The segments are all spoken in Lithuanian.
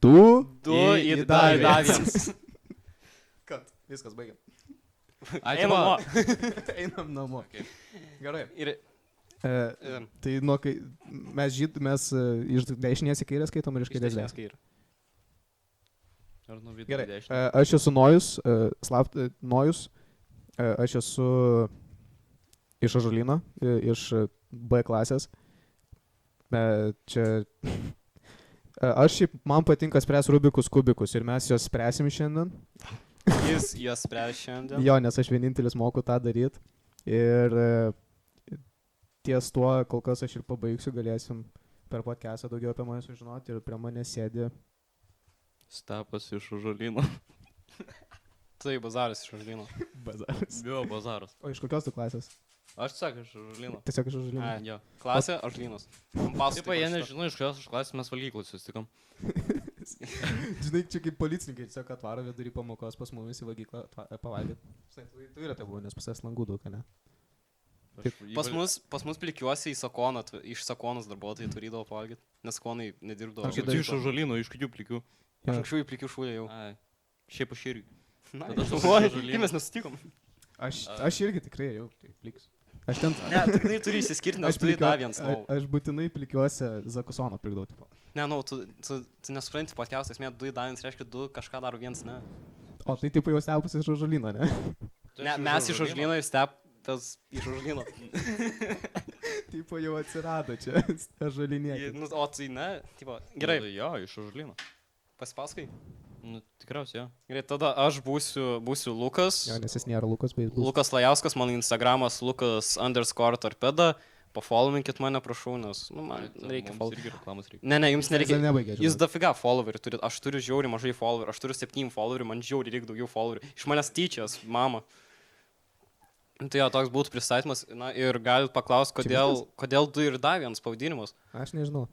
Du į į dar dar vienas. Kad, viskas, baigiam. Einam namo. Einam namo. Okay. Gerai. Ir Tai nuo kai mes iš dešinės į kairę skaitom ir iš kairės dešinės dešinės. kairę. Ar nuo vidurio Gerai. dešinio? Aš esu Nojus, Nojus. Aš esu iš Ąžuolyno, iš B klasės. Čia... Aš šiaip, man patinka spręs Rubikus kubikus ir mes juos spręsim šiandien. Jis juos spręs šiandien. Jo, nes aš vienintelis moku tą daryti. Ir ties tuo, kol kas aš ir pabaigsiu, galėsim per podcastą daugiau apie mane sužinoti. Ir prie mane sėdi... Stepas iš Ąžuolyno. Tai bazaras iš Ąžuolyno. Bazaras. Bio bazaras. O iš kokios tu klasės? Aš sakau iš Ąžuolyno. Tiesiog iš Ąžuolyno. Ai, jo. Klasė Ąžuolynas. Taip, jie nežino, iš kurios klasės mes valgyklos susitikom. Žinai, čia kaip policininkai tiesiog atvaro vidurį pamokos pas mumis į vagyklą pavalgyti. Tu yra tai buvo, nes pas jas langų daug, ne? Pas mus plikiuosi iš Sakonos darbuotojai turėdavo pavalgyti, nes Sakonai nedirbdavo. Aš tu iš Ąžuolyno, iš kokių plikių? Aš anksčiau į plikių šūlę jau. Ai, šiaip aš irgi. Na, Tada aš oi, Ąžuolyną. kai mes nesutikom. Aš irgi tikrai jau tai pliks. Aš ten... Ne, tikrai turi įsiskirti, nes turi dar vienas. Aš būtinai plikiuosi Zakusono prigdau. Ne, tu nesupranti podcast, esmė, du įdavins reiškia du kažką daro vienas, ne. O tai tipo jau Stepas iš Ąžuolyno, ne? Ne, mes iš Ąžuolyno ir Stepas iš Ąžuolyno. Tipo jau atsirado čia Ąžuolynėje. Nu, o tai ne, tipo, gerai, Jo, iš Ąžuolyno. pasipaskai. Nu, tikriausiai, jo. Gerai, tada aš būsiu Lukas. Jo, nes jis nėra Lukas, bet jis bus. Lukas Lajauskas, mano Instagramas Lukas_torpeda. Pafollowinkit mane, prašau, nes, nu, man reikia Mums follow. irgi reklamos reikia. Ne, jums nereikia. Jis nebaigė, Jūs dafiga followerių turit, aš turiu žiauriai mažai followerių, aš turiu 7 followerių, man žiauriai reikia daugiau followerių. Iš manęs tyčias, mama. Tai jo, toks būtų pristatymas, na ir galit paklausti, kodėl du ir dar vienas pavadinimas. Aš nežinau.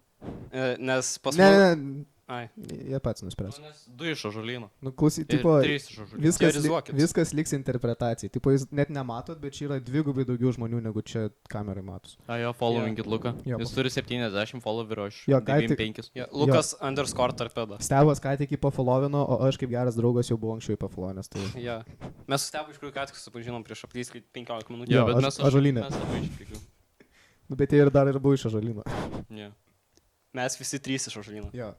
Nes pas Ne, mus... Ai, jie pats nuspręs. Nes 2 iš Ąžuolyno. Nu, klausy, Ir tipo, 3 iš Ąžuolyno. Teorizuokit. viskas liks interpretacijai. Tipo, jūs net nematot, bet čia yra dvigubai daugiau žmonių, negu čia kamerai matos. A, jo, followinkit Luką. Jo. Jis turi 70 followerių, aš Jo, ką tik- 95. ja, Lukas_torpeda. Stebas ką tik jį pafollowino, o aš kaip geras draugas jau buvau anksčiau į pafollowinęs. Tai... Ja. Mes su Stepu iš tikrųjų ką tik susipažinom prieš aplyskį 15 minučių. Jo, Ąžuolyne. Mes labai išplikiu. Nu, bet jie ir dar ir buvo iš Ąžuolyno. Ne. Mes visi 3 iš Ąžuolyno. Jo.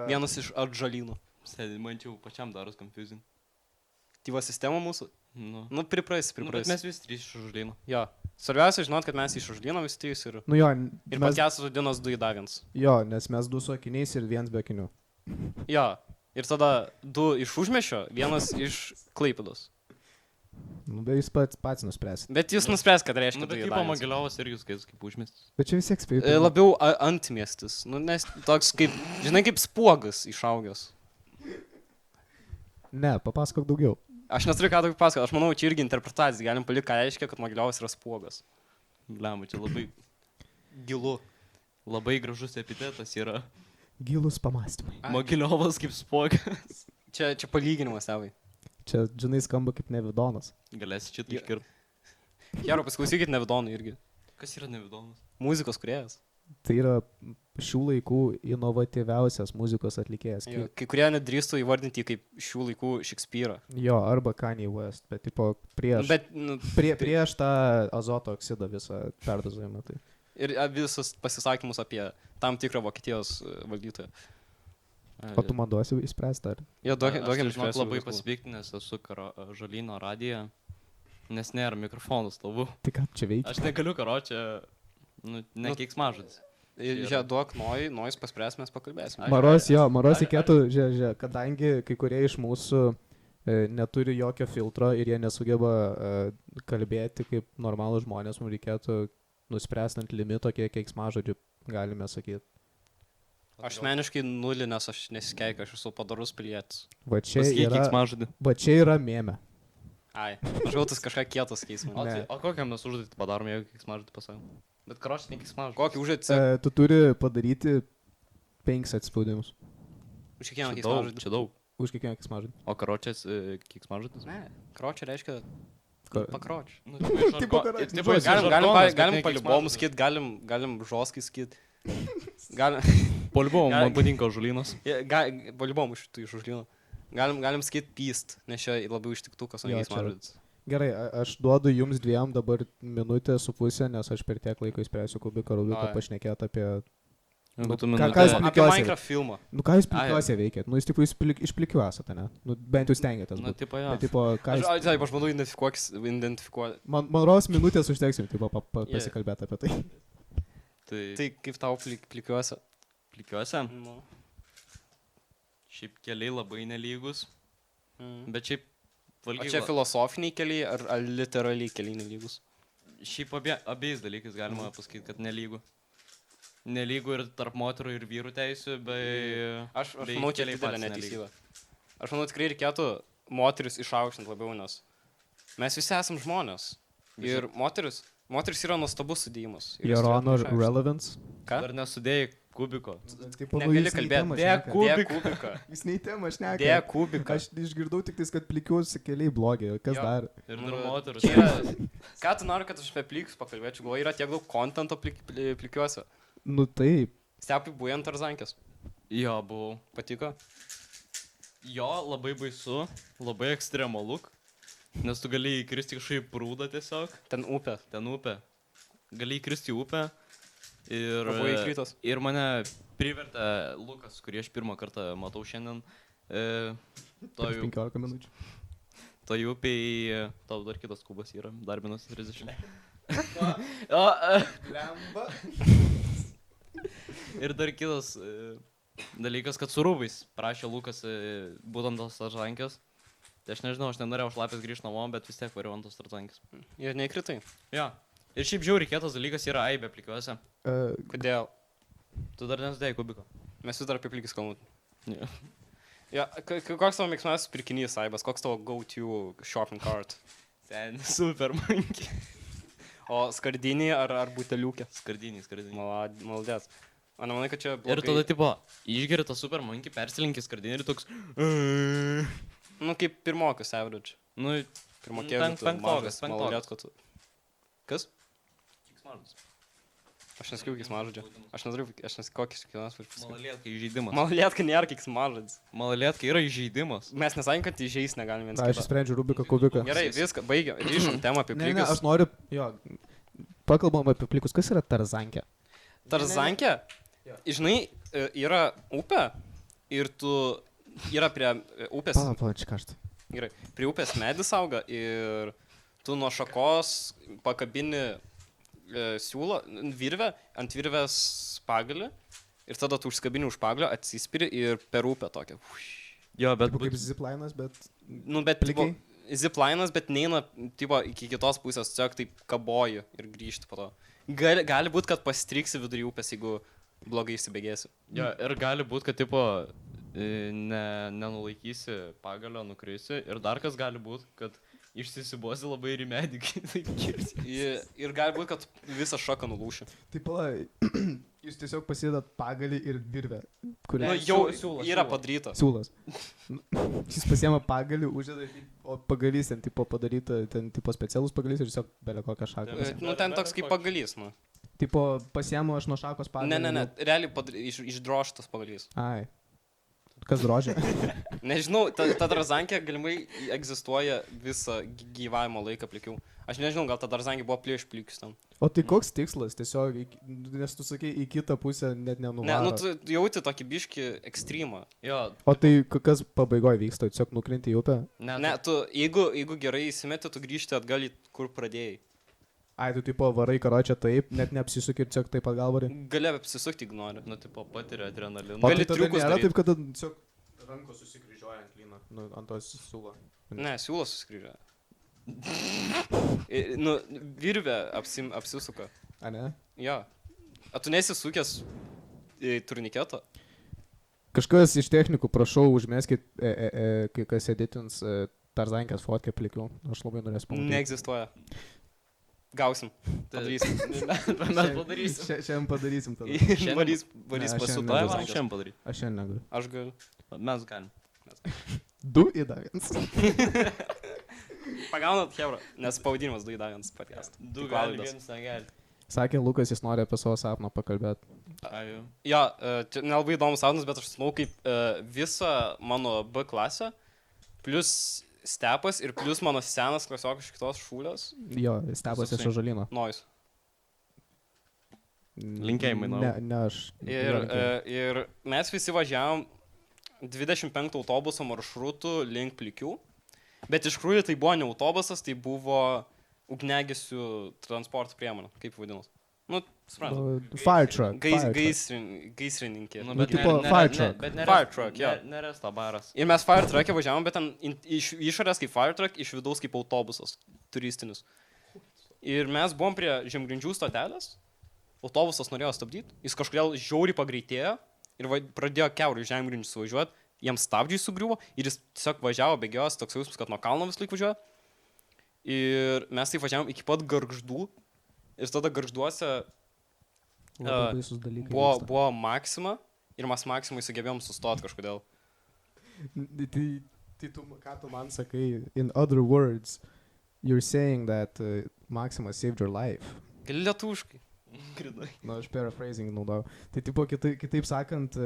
Vienas iš Atžalynų. Sėdi, man čia jau pačiam daros confusing. Tyva sistema mūsų. Nu. Nu, priprais. Nu, bet mes visi 3 iš Ąžuolyno. Jo. Svarbiausia žinot, kad mes iš Ąžuolyno visi 3 ir... Nu jo, Ir podcastas dienos 2 įdavins. jo, nes mes 2 su akiniais ir 1 be akinių. Jo. Ir tada 2 iš Užmiesčio, 1 iš Klaipėdos. Nu, bet jūs pats nuspręsit. Bet jūs nuspręs, kad reiškia Nu, bet 2 tipo įdavins. Magiliovas irgi skaitas kaip užmiestis. Bet čia vis tiek spėjau. Labiau antmiestis. Nu, nes toks kaip, žinai, kaip spuogas išaugęs. Ne, papasakok daugiau. Aš neturiu ką daugiau pasakoti. Aš manau, čia irgi interpretacija. Galim palikti, ką reiškia, kad Magiliovas yra spuogas. Lemba, čia labai, Gilu. labai gražus epitetas yra. Gilus pamastymai. Magiliovas kaip spogas. Čia palyginimas, tėvai. Čia, žinai, skamba kaip Nevidonas. Galėsi šitą iškirti. Gero, pasiklausykit Nevidonų irgi. Kas yra Nevidonas? Muzikos kūrėjas. Tai yra šių laikų inovatyviausias muzikos atlikėjas. Jo, kai kurie nedrįstų įvardinti jį kaip šių laikų Šekspyrą. Jo, arba Kanye West, bet tipo prieš, Bet, nu, prieš tą azoto oksidą visą perdozavimą. Tai. ir visus pasisakymus apie tam tikrą Vokietijos valdytoją. O tu man duosi įspręsti, ar? Jo, duokim Aš išspręsti labai visų. pasipiktinęs esu Ąžuolyno radiją, nes nėra mikrofonų stalvų. Tai ką čia veikia? Aš negaliu karo čia, ne keiksmažodis. Ir čia duok Nojus paspręs, mes pakalbėsime. Maros reikėtų, žiūrėk, kadangi kai kurie iš mūsų neturi jokio filtro ir jie nesugeba kalbėti kaip normalūs žmonės, mums reikėtų nuspręsti ant limito, kiek keiksmažodžių galime sakyti. Aš meniškai 0, nes aš nesikeikiu, aš esu padorus pilietis. Va čia Pasakyk yra, keiksmažodį. va čia yra mėmė. Ai, aš gautas kažką kietas keismas. Ne. O kokiam mes užduotį padarom, jeigu keiksmažodį pasakom? Bet karočią ne keiksmažodį. Kokį užduotį? Tu turi padaryti 5 atspaudimus Už kiekvieną Čia daug, keismažodį. čia daug. už kiekvieną keiksmažodį. O karočias keiksmažodis? Ne, kročia reiškia pakroč. Nu, Tipo karočias. Galim palibomus skit, galim žoskai skit. Galim... Polibom, Gal- man patinka žulynas. Balibom iš tų iš užlyno. Galim sakyti pyst, nes čia labiau iš tiktukas, o Jo, ne čia- smaržutis. Gerai, aš duodu jums dviem dabar minutę su pusę, nes aš per tiek laiko išspręsiu Kubiko Rubiko Ai. pašnekėti apie... Jeigu tu ką- minutę- ką jūs- Apie plikiuose. Minecraft filmą. Nu ką jūs Ai. plikiuose veikėt? Nu jūs tipo iš plikių esate, ne? Nu bent jūs stengiatės Na, būti. tipo, jo. Bet tipo, ką jūs... Taip, aš manau, identifikuoti. Man ros minutės užteksim, tipo, Yeah. pasikalbėti apie tai. Tai Tai kaip tau plikiuose? plikiuose. Nu. Šiaip keliai labai nelygus. Mm. Bet šiaip O valgyba. čia filosofiniai keliai ar literaliai keliai nelygus? Šiaip abiejais dalykais galima pasakyti, kad nelygų. Nelygų ir tarp moterų ir vyrų teisių, bei... Aš bei manau, čia keliai didelė patys neteisybė. Aš manau, tikrai reikėtų moteris išaukštinti labiau, nes mes visi esam žmonės. Ir moteris yra nuostabus sudėjimas. Ir jas Your turėtume honor išaukštinti. relevance. Ką? Dar nesudėjai kubiko. Negali kalbėti. Dėja kubika. Jis nei tema šneka. Dėja kubika. Aš išgirdau tik tais, kad plikiuosi keliai blogi. Kas Jo. dar? Ir Nu, dar moterų. čia yra- Ką tu nori, kad aš apie plikus pakalbėčiau? Galvoju, yra tiek daug kontento plikiuose. Nu taip. Stepai buvai Tarzankės. Jo, buvau. Patiko? Jo, labai baisu, labai ekstremalu. Nes tu gali įkristi kažkaip prūdą tiesiog. Ten upė. Ten upė. Gali įkristi į upę. Ir, Buvai įkritus. ir mane privertė Lukas, kurį aš pirmą kartą matau šiandien. Prieš 15 minučių. Toj upėj, tau dar kitas kubas yra, dar minus 30. Lemba. Ir dar kitas dalykas, kad su rūbais prašė Lukas būtent tos Tarzankės. Tai aš nežinau, aš nenorėjau šlapės grįžti namo, bet vis tiek variau ant tos Tarzankės. Ir neįkritai. Jo. Ir šiaip žiauriai kietas dalykas yra aibė plikiuose. Kodėl? Tu dar nesudėjai kubiko. Mes vis dar apie plikis kalbam. Jo. Ja, koks tavo mėgstamiausias pirkinys, Aibas? Koks tavo go-to shopping cart? Ten super mankiai. O skardinį ar buteliukė? Skardiniai. Maldės. O nemanai, kad čia blogai? Ir tada, tipo, išgeri tą super mankiai, persilinkį skardinį ir toks... Nu, kaip pirmokas average. Nu, Pirmokėlė, tu mažas, penktokas. malalėtko tu. Kas? kiksmažas. Aš nesakiau kiksmažodžio. Aš nesakiau kokis kiekvienas varpus. Malalėtka įžeidimas. Malalėtka nėra kiksmažodis. Malalėtka yra įžeidimas. Mes nesakėm, kad įžeis negalim viens Aš kitą. sprendžiu Rubiką kubiką. Gerai, viską, baigiam. Ryšom temą apie Ne, ne, plikus. aš noriu, jo, pakalbam apie plikus. Kas yra Tarzankė? Tarzankė, žinai, yra upė ir tu yra prie upės, Pala, čia karšta. gerai, prie upės medis auga ir tu nuo šakos pakabini siūlo, virvę, ant virvės pagalį ir tada tu užskabini už pagalio, atsispiri ir per upę tokią. Jo, bet... Kaip ziplainas, bet... Nu, bet Plikai? ziplainas, bet neina tipo, iki kitos pusės, tiesiog taip kaboji ir grįžti po to. Gali būti, kad pastriksi vidury upės, jeigu blogai įsibėgėsi. Jo, ir gali būti, kad, tipo, nenulaikysi pagalio, nukrisi. Ir dar kas gali būti, kad išsisibosi labai ir į medį, kai taip kirsi. Ir gali būti, kad visą šaką nulūši. Tai pala, jūs tiesiog pasidat pagalį ir virvę. Kuri... Nu, jau yra padaryta. Siūlas. Jis pasiema pagalį, uždeda, o pagalys ten tipo padaryta, ten tipo specialus pagalys ir tiesiog belė kokią šaką. Nu, ten toks kaip pagalys, nu. Tipo pasiemu aš nuo šakos pagalį. Ne, realiai išdroštas pagalys. Ai. Kas drožė? Nežinau, ta Tarzankė galimai egzistuoja visą gyvavimo laiką plikių. Aš nežinau, gal ta Tarzankė buvo prieš plikius tam. O tai koks tikslas? Tiesiog, nes tu sakai, į kitą pusę net nenuvaro. Ne, nu tu jauti tokį biškį ekstremą. Jo, O tai kas pabaigoje vyksta? Tiesiog nukrinti į upę? Ne, tu, jeigu gerai įsimeti, tu grįžti atgal į kur pradėjai. Ai, tu tipo varai karočią taip, net neapsisukį ir tiesiog taip atgalvarį. Gali apsisukti, jeigu nori. nu, tipo, patiria adrenaliną. O Gali tai tada triukus nėra daryt. taip, kad tiesiog rankos susikryžiuoja ant lyno, nu, ant tos siūlo. Ne, siūlas suskryžia. Nu, virvė apsisuka. A ne? Jo. A tu nesisukęs į turniketą? Kažkas iš technikų, prašau, užmeskit, kai kas editins Tarzankės fotkę plikių. Aš labai norėsiu pamatyti. Neegzistuoja. Gausim. Padarysim. Mes padarysim. Šiandien padarysim tada. Varys Ne, aš pasuk. šiandien Varom šiandien padaryti. Aš šiandien negaliu. Aš galiu. Mes galim. 2 į dar 1. Pagaunat, Hebra, nes pavadinimas 2 įdavins podcast. Du gali, vienas negali. Sakė Lukas, jis nori apie savo sapną pakalbėti. Ai, Jo, čia nelabai įdomus saunas, bet aš smau kaip visą mano B klasę, plus Stepas ir plus mano senas klasiokas iš kitos šūlės. Jo, Stepas iš Toksai. Ąžuolyno. Nojus. Linkėjimai, Nau. Ne aš. Ir mes visi važiavom 25 autobuso maršrutų link Plikių. Bet iš tikrųjų tai buvo ne autobusas, tai buvo ugnegesių transporto priemonė, kaip vadinas. Nu, suprantu. Fire truck. Gaisrininkė. Nu, Nu, tipo fire truck. Bet Fire truck, jo. Neresto baras. Ir mes fire truck'e važiavom, bet ten iš išorės kaip fire truck, iš vidaus kaip autobusas turistinis. Ir mes buvom prie Žemgrindžių stotelės, autobusas norėjo stabdyti, jis kažkodėl žiauriai pagreitėjo ir pradėjo kiaurai Žemgrindžius važiuoti, jiems stabdžiai sugriuvo ir jis tiesiog važiavo, bėgėjo, toks jausmas, kad nuo kalno vis laik važiuoja. Ir mes taip važiavom iki pat Gargždų ir tada Gargžduose Labai baisus dalykai. buvo Maxima ir mes Maximai sugebėjom sustoti kažkodėl. Tai tu, ką tu man sakai, in other words, you're saying that Maxima saved your life. Gali lietuviškai. Na, aš paraphrasing naudojau. Tai tipo, kitaip sakant,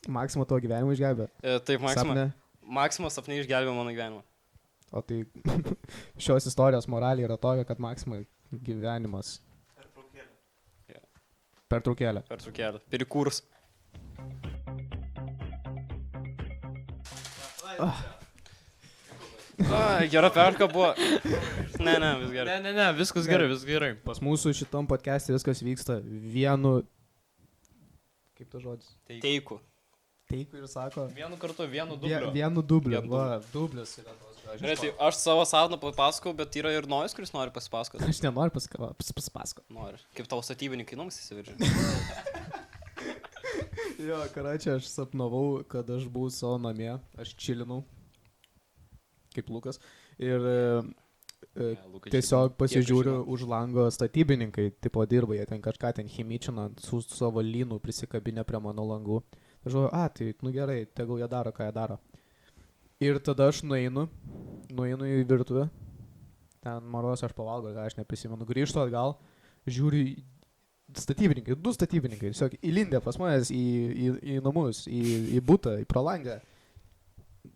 Maxima tavo gyvenimą išgelbė. Taip, Maxima. Sapne. Maxima sapne išgelbėjo mano gyvenimą. O tai šios istorijos moralė yra tokia, kad Maxima gyvenimas. Pertraukėlė. Pertraukėlė. Perikūrus. Gera perka buvo. Ne, vis gerai. Ne, viskas gerai, viskas gerai. Pas mūsų šitam podcast'e viskas vyksta vienu... Kaip tas žodis? Teiku. Teiku ir sako... Vienu kartu, vienu dubliu. Vienu dubliu. Vienu Va, dublis yra tos žodžius. Žiūrėk, aš savo sapną papasakau, bet yra ir Nojus, kuris nori pasipasakoti. Aš nenoriu pasipasakoti. Nori. Kaip tavo statybininkai numus įsiveržė. Jo, karačią, aš sapnavau, kad aš buvau savo namie, aš čilinau, kaip Lukas, ir tiesiog pasižiūriu už lango statybininkai, tipo dirba, jie ten kažką ten chimičina, su savo lynu prisikabinę prie mano langų. Aš žinau, tai, nu gerai, tegul jie daro, ką jie daro. Ir tada aš nueinu į virtuvę, ten maros aš pavalgau, aš neprisimenu, grįžtu atgal, žiūriu statybininkai, 2 statybininkai, tiesiog įlindę pas manęs į namus, į butą, į pralangę,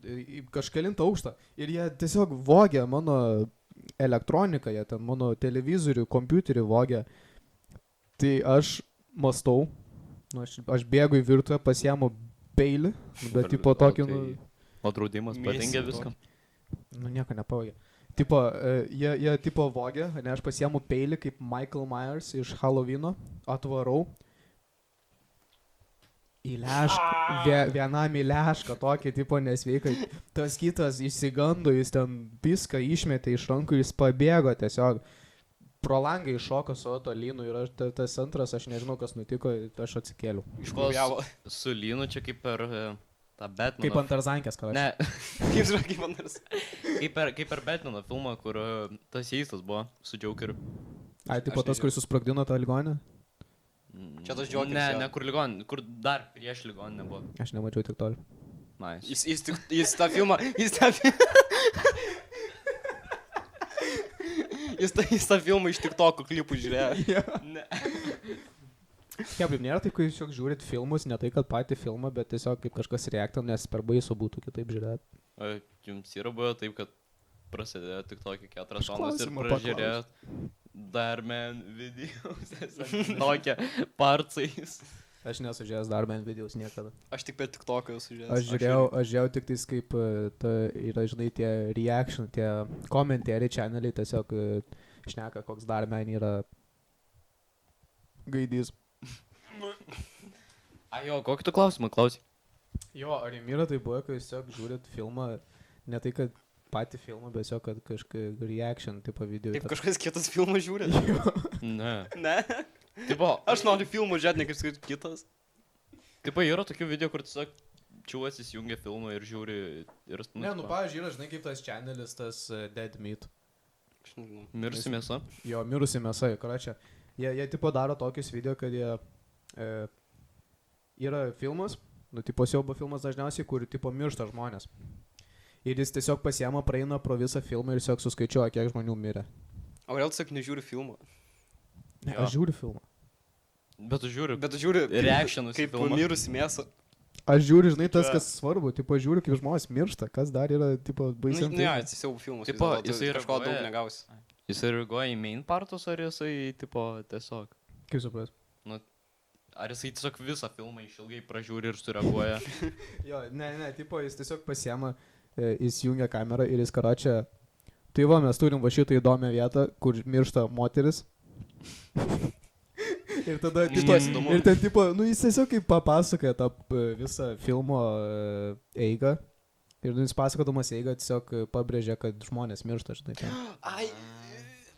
į kažkelintą aukštą. Ir jie tiesiog vogė mano elektroniką, jie ten mano televizorių, kompiuterį vogė. Tai aš mastau, aš bėgu į virtuvę, pasiemu peilį, bet tipo tokį, O draudimas padengia viską. nieko nepavogė. Tipo, jie tipo vogė, ne, aš pasiemu peilį kaip Michael Myers iš Halloweeno, atvarau į lešką, vienam į lešką, tokį tipo nesveikai. Tas kitas išsigando, jis ten viską išmetė iš rankų, jis pabėgo tiesiog. Pro langą iššoko su autolynu ir tas antras, aš nežinau, kas nutiko, aš atsikėliau. Iškovijavo. Su lynu čia kaip per tą Batmaną. Kaip ant Tarzankės, ką aš. Ne, Kaip žinai, kaip man nors. kaip per Batmaną filmą, kur tas įstas buvo su Jokeriu. Ai, tipo Aš tas, kuris susprogdino tą ligonę? Čia tas Jokeris, Ne, jo. ne kur ligoninė, kur dar prieš ligoninę buvo. Aš nemačiau tik toli. Nice. Jis tą filmą, jis tą filmą iš TikToko klipų žiūrėjo. Ne. Kaip, nėra taip, kai jūs tiesiog žiūrit filmus, ne tai, kad patį filmą, bet tiesiog kaip kažkas reaktam, nes per baisu būtų kitaip žiūrėti. O jums yra buvo taip, kad prasidėjo tik tokį 4 valandas ir klausimą pražiūrėjot Darman videos, tokia parcais. Aš nesu žiūrėjęs dar bent videos niekada. Aš tik per TikToką esu žiūrėjęs. Aš žiūrėjau tik tais kaip, yra, žinai, tie reaction, tie komentariai channeliai, tiesiog šneka, koks dar man yra gaidys. Jo, kokį tu klausimą klausai? Jo, ar jums yra tai buvo, kai jūs tiesiog žiūrit filmą, ne tai, kad patį filmą, bet tiesiog, kad kažkaip reaction tipo video. Taip kažkas kitas filmas žiūri. Ne. Ne. Tipo, Aš noriu filmų žiūrėti, ne kaip kitas. tipo, yra tokių video, kur tiesiog čiūvas įsijungia filmą ir žiūri ir... Ne, nu, pavyzdžiui, yra, žinai, kaip tas channelis, tas Dead Meat. Aš nežinau. Mirsi mėsa. Jo, mirusi mėsa, karačia. Jie tipo daro tokius video, kad jie... yra filmas, nu, tipo siaubo filmas dažniausiai, kur tipo miršta žmonės. Ir jis tiesiog pasiema, praeina pro visą filmą ir tiesiog suskaičiuoja, kiek žmonių mirė. O kodėl tu sak nežiūri filmą? Ne, Jo. aš žiūriu filmą. Bet tu žiūri, Bet tu žiūri, reactionus į kaip filmą. mirusi mėsą. Aš žiūriu, žinai, tas, Čia- kas svarbu, tipo, žiūriu, kaip žmonės miršta, kas dar yra, tipo, Nu, baisiai. ne, atsisiau filmus. Tipo, Jisai jisai kažko daug reaguoja- negausi. Jisai reaguoja į main partus, ar jisai, tipo, tiesiog... Kaip supras? Ar jisai tiesiog visą filmą išilgai pražiūri ir sureaguoja? Jo, ne, tipo, jis tiesiog pasiema, įsijungia kamerą ir jis karočią. Tai va, mes turim va šitą įdomią vietą, kur miršta moteris. Ir tada, tipo, įdomu. ir ten, tipo, nu jis tiesiog kaip papasakoja tą visą filmo eigą. Ir nu, jis pasakodamas eigą tiesiog pabrėžia, kad žmonės miršta, žinai. Ten. Ai,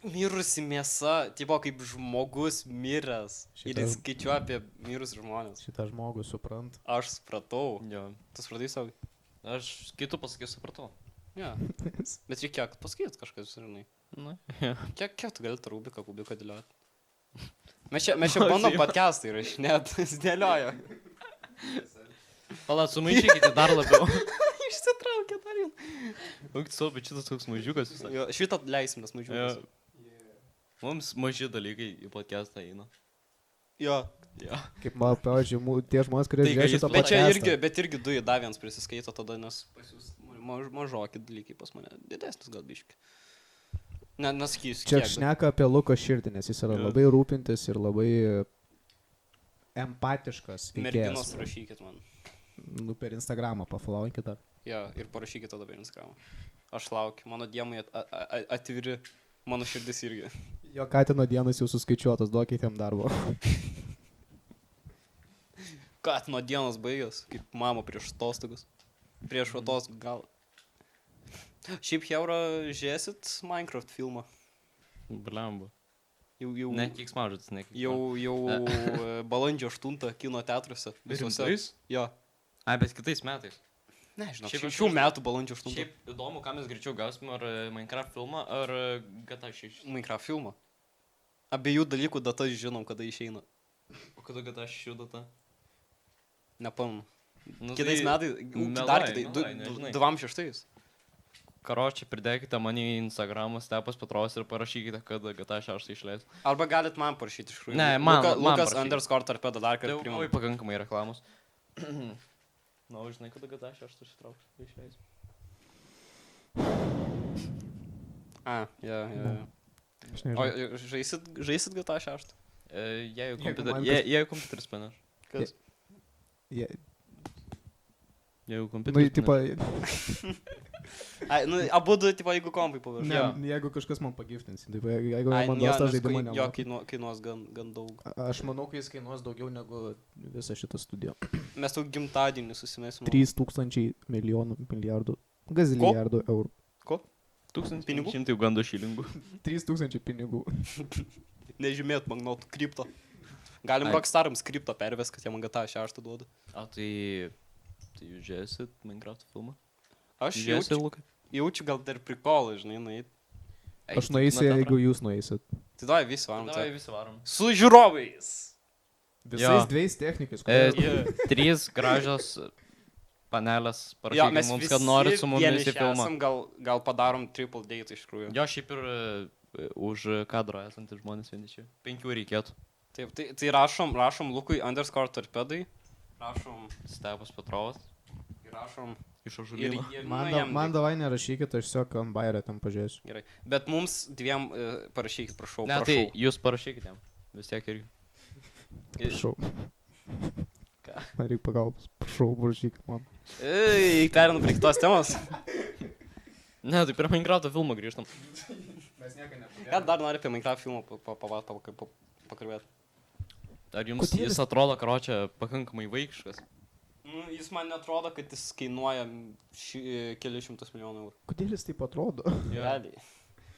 mirusi mėsa, tipo kaip žmogus miręs. Ir jis skaičiuoja apie mirus žmonės. Šitą žmogų suprant. Aš supratau. Jo. Tu supratai savo? Aš kitų pasakysiu, supratau. Ja. Bet reikia pasakyti kažkas, žinai. Na, Kiek tu gali tą kubiką dėlioti? Mes čia bandom podcast'ą įrašinėti, jis dėlioja. Pala, sumaišykite dar labiau. Išsitraukė dar jau. Uk, so, bet šitas toks mažiukas visai. Jo, šitą leisim, nes mažiukas. Mums maži dalykai į podcastą eina. Jo. Jo. Kaip man, pavyzdžiui, tie žmonės, kurie Tai, žiūrėjo kai šitą jis- Bet čia podcastą. irgi du į daviems prisiskaito tada, nes pas jūs mažoki dalykai pas mane. Didesnis gal biški. Nesakysiu. Čia šneka apie Luko širdį, nes jis yra Jo. labai rūpintis ir labai empatiškas Merginos veikėjas. rašykit man. Nu, per Instagramą pafollowinkit dar. Jo, ir parašykit tada per Instagram. Aš laukiu, mano diemai atviri, mano širdis irgi. Jo katino dienas jau suskaičiuotas, duokit jam darbo. Kad nuo dienos baigęs, kaip mama prieš atostogas. Prieš atostogų gal. Šiaip Heura, žiūrėsit Minecraft filmą. Blemba. Jau Ne, kiek smažutis, ne. jau balandžio 8 kino teatruose. Rimtais? Jo. Ai, bet kitais metais. Nežinau, Šiaip aš šių nežinau. metų balandžio 8. Šiaip įdomu, ką mes greičiau gausim, ar Minecraft filmą, ar GTA 6. Minecraft filmą. Abiejų dalykų datas žinom, kada išeina. O kada GTA 6 data? Nepamenu. Nu, Kitais tai metais, meluoji, dar kitai, meluoji, nežinai. 26. Karočią, pridėkite mane į Instagramą Stepas Petrovas ir parašykite, kada GTA 6 išleis. Arba galit man parašyti iš tikrųjų. Ne, man Lukas parašykit. underscore torpedo dar Tai kartą oi, primenu. pakankamai reklamos. Na, o žinai, kada GTA 6 išleis. Jo. Aš O nežinau. žaisit GTA 6? Jeigu kompiuteris panaš. Kas? Jeigu Nu, kompiuteris tipo, Ai, nu, abu du, tipo, jeigu kompai pavirš. ne, jeigu kažkas man pagiftins, tipo, jeigu Ai, man jo, duos tą nes žaidimą, jo, nemoku. kainuos gan daug. Aš manau, kad jis kainuos daugiau negu visa šita studija. Mes tau gimtadienį susimesim. 3000 milijonų milijardų, gaziliardų eurų. Ko? 1000 Pinigų? pinigų gando šilingų. 3000 pinigų. Nežymėt magnotų kripto. Galim Ai. Rockstarams kripto perves, kad jie man GTA 6 duoda. A, tai jūs žiūrėsit Minecraft filmą? Aš Žiūrėsit, Lukai? jaučiu gal dar prikolą, žinai, nueit. Aš nueisiu, jeigu jūs nueisit. Tai davai visi varom. Davai Tai. visi varom. Su žiūrovais. Visais dviejais technikais. Trys gražios panelės. Jo, Parašykit mes mums, visi kad norit su mumis į vieniši filmą. esam, gal padarom triple date iš tikrųjų. Jo, šiaip ir už kadro esantys žmonės vieniši. 5 reikėtų. Taip, tai rašom Lukui underscore torpedai. Rašom. Stepas Petrovas. Rašom. Iš Ažulyno. Man davai nerašykit, aš tiesiog ant bairio tam pažiūrėsiu. Gerai. Bet mums dviem parašykit, prašau. Ne, tai jūs parašykite jam. Vis tiek irgi. Prašau. Ką? Man reikia pagalbos. Prašau, parašykit man. Ei, perinu prie kitos temos. Ne, tai prie Minecraft filmo grįžtam. Ką dar nori apie Minecraft filmą pakalbėti? Ar jums Kodėl jis atrodo, karočią, pakankamai vaikiškas? Nu, jis man netrodo, kad jis kainuoja kelius šimtus milijonų eurų. Kodėl jis taip atrodo? Realiai.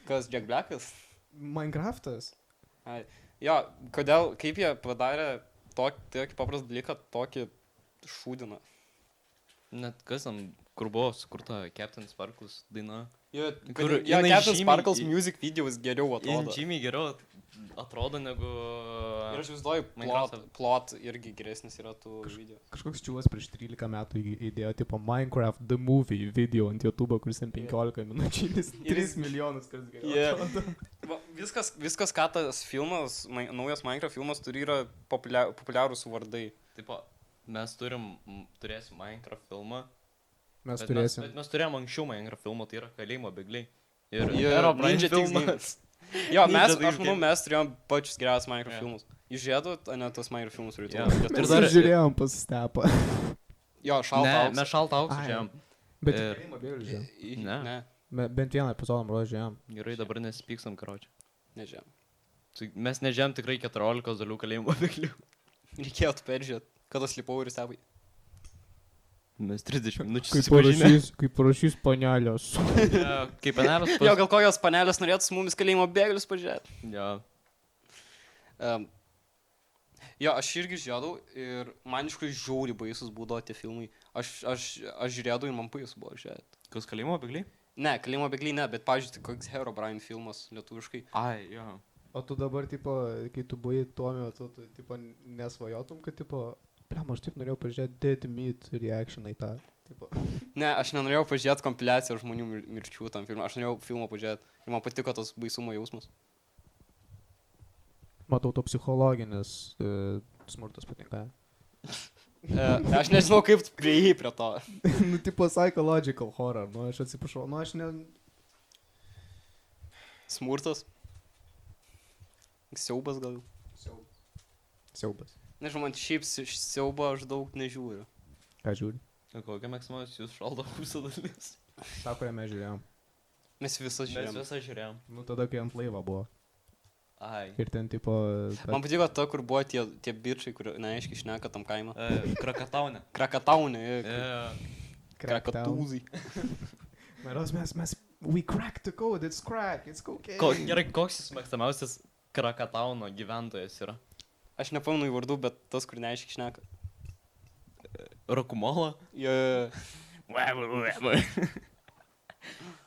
Kas, Jack Blackas? Minecraftas? Jo, kodėl, kaip jie padarė tokį paprastą dalyką, tokį šūdiną. Net kas ten, kur buvo sukurta Captain Sparkles daina. Jo, Kur ja, jinai Captain žymiai- Sparkles music videos geriau Jin atrodo. žymiai geriau atrodo negu... Ir aš įsivaizduoju, Minecraft'e. plot irgi geresnis yra tų video. Kažkoks čiūvas prieš 13 metų įdėjo tipo Minecraft The Movie video ant YouTube, kuris ten 15 minučinis. Ir 3 milijonus, kas geriau. Yeah. atrodo. Va, viskas, ką tas filmas, naujas Minecraft filmas turi, yra populiarūs vardai. Tipo, mes turėsim Minecraft filmą. Mes Bet turėsim. mes turėjom anksčiau Minecraft filmą, tai yra Kalėjimo bėgliai. Ir Jo, Herobrine Ninja Team filmas. Jo, Ninja aš Team manau, Game. mes turėjom pačius geriausius Minecraft Jo. filmus. Jūs žiūrėdot, ne tos Minecraft filmus Jo. rytų. Ir Mes dar- žiūrėjom pas Stepą. Jo, Ne, šalta. mes šaltą auksą Ai. žiūrėjom. Bet Ir- tikrai mobiliai žiūrėjom. Ne. Bent vieną epizodą, man žiūrėjom. Gerai, dabar nesipykstam, karočią. Nežinau. Tai mes nežėm tikrai 14 dalių Kalėjimo bėglių. Reikėtų peržiūrėti, kada slipau ir stepai. Mes 30 minučių Kaip parašys panelės. Kaip panelis Jo, gal kokios panelės norėtų su mumis kalėjimo bėglius pažiūrėti. Jo. Jo, aš irgi žiūrėjau ir man iš tikrųjų žiauriai baisus būdavo tie filmai. Aš žiūrėjau ir man baisu buvo žiūrėti. Kas Kalėjimo bėgliai? Ne, kalėjimo bėgliai ne, bet pažiūrėjau, koks Herobrine filmas lietuviškai. Ai, jo. O tu dabar, tipo, kai tu buvai tuo metu, tu, tipo, nesvajotum, kad, tipo, pliam, aš taip norėjau pažiūrėti Dead Meat reaction į tą, tipo. Ne, aš nenorėjau pažiūrėti kompiliaciją žmonių mirčių tam filmui. Aš norėjau filmą pažiūrėti ir man patiko tas baisumo jausmas. Matau, to psichologinis smurtas patinka. Aš nežinau, kaip tu prieėjai prie to. Nu, tipo, psychological horror, nu, aš atsiprašau, nu, aš ne... Smurtas. Siaubas gal. Siaubas. Nežinau, man šiaip siaubą aš daug nežiūriu. Ką žiūri? Kokia mėgstamiausia jūsų šaldo pusė dalis? Ta, kurią mes žiūrėjom. Mes visą Mes žiūrėjome. visą žiūrėjom. Nu, tada, kai ant laivo buvo. Ai. Ir ten, tipo... Man patiko ta, kur buvo tie bičiai, kur neaiškiai šneka tam kaimą. Krakataune. Krakataunė. Krakatūzai. Krakatūzai. Mes... We cracked the code, it's crack, it's cocaine. Gerai, koks jūsų mėgstamiausias Krakatauno gyventojas yra? Aš nepamenu jų vardų, bet tas, kur neaiškiai šneka. Rakumola? Jo.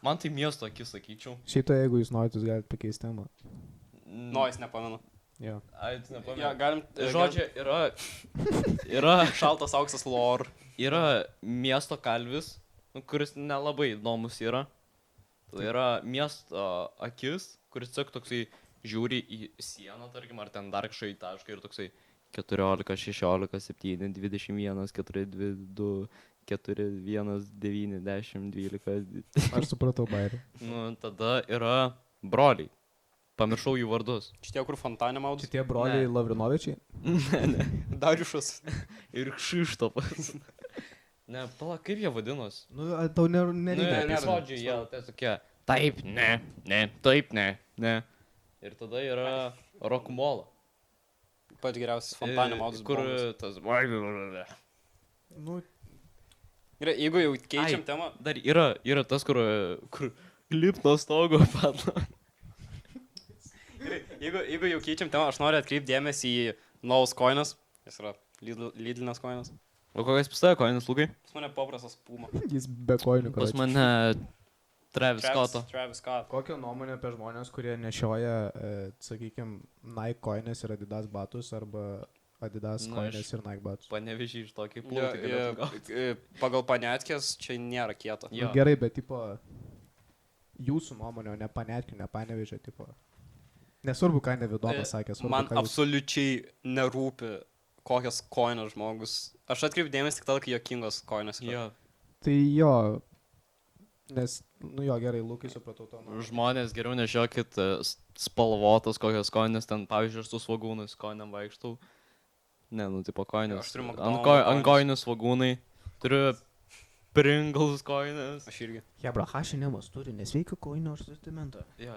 Man tai miesto akis, sakyčiau. Šiaip to, jeigu jūs norite, jūs galite pakeisti temą. Nu, jis nepamenu. Jo. Ai, tu Jo, nepamenu. galim... Žodžiu, yra Šaltas auksas lore. yra miesto kalvis, nu, kuris nelabai įdomus yra. Tai yra miesto akis, kuris tiesiog toksai žiūri į sieną, tarkim, ar ten dar kažkai taškai ir toksai 14, 16, 7, 21, 4, 2, 2, 4, 1, 9, 10, 12. Aš supratau, bairį. Nu, tada yra broliai. Pamiršau jų vardus. Šitie, kur fontanė maudus. Šitie broliai Ne. Lavrinovičiai? Dariušas. Ir Kšištofas. Ne, pala, kaip jie vadinos? Nu, tau Ne, nereikia. ne, žodžiai, jie tai tokie. Taip, ne, taip, ne. Ir tada yra Rokmola. Pats geriausias fontanė maudus. Kur tas... Nu, Gerai, jeigu jau keičiam Ai. temą. Dar yra tas, kur lip nuo stogo padla. Gerai, jeigu jau keičiam temą, aš noriu atkreipti dėmesį į Novus Coinas. Jis yra Lidlinas Coinas. O kokias pas tave koinas, Lukai? Pas mane paprastas Puma. jis be koinių. Pas karoči. mane Travis Scotto. Travis Scott. Kokią nuomonę apie žmonės, kurie nešioja, sakykime, Nike koinės ir Adidas batus arba Adidas Nu, koinės aš- ir Nike batus? Panevežį iš tokį Jo, plūtį galėtum gauti. Pagal panetkės čia nėra kieta. Jo. Nu, gerai, bet tipo, jūsų nuomonė, o ne panetkių, ne panevežė, tipo. Nesvarbu, ką Nevidomas sakė, svarbu, Man ką jūs... absoliučiai nerūpi, kokias koinas žmogus. Aš atkreipiu dėmesį tik tada, kai jokingos koinas. Jo. Tai jo, nes, nu jo, gerai, Lukai, supratau to. Nu. Žmonės geriau nešiokit spalvotas kokios koinės, ten pavyzdžiui, aš su svagūnais koinėm vaikštau. Ne, nu, tipo koinės. aš turiu Ant McDonald's koinės svagūnai. Turiu Pringles koinės. Aš irgi. Hebra, H&M'as turi nesveiką koinio asortimentą. Jo.